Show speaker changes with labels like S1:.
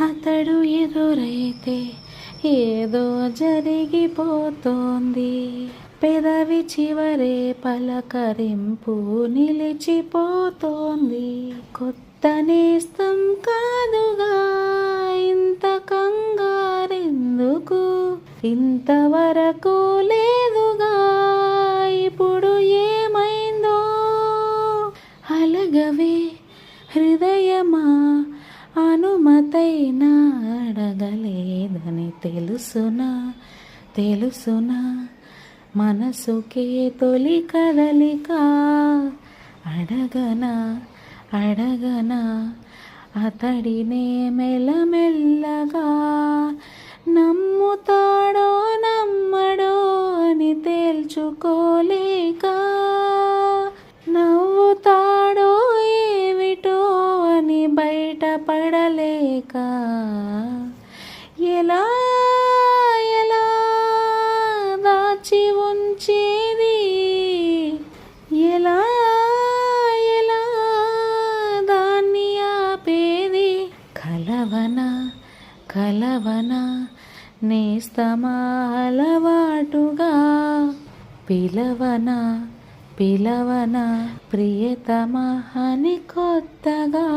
S1: అతడు ఎదురైతే ఏదో జరిగిపోతోంది. పెదవి చివరే పలకరింపు నిలిచిపోతోంది. కొత్త నేస్తం కాదుగా ఇంత కంగారెందుకు, ఇంతవరకు లేదుగా ఇప్పుడు ఏమైందో. అలగవే హృదయమా, అనుమతైనా అడగలేదని తెలుసునా, తెలుసునా. మనసుకే తొలి కదలిక అడగనా, అడగనా అతడినే మెల్లమెల్లగా. నమ్ముతాడో నమ్మడో అని తేల్చుకోలేక, నవ్వుతాడో ఏమిటో అని బయటపడలేక, ఎలా ఎలా దాచి ఉంచేది, ఎలా ఎలా దాన్ని ఆపేది. కలవనా కలవనా నేస్తమా అలవాటుగా, పిలవనా పిలవనా ప్రియతమా అని కొత్తగా.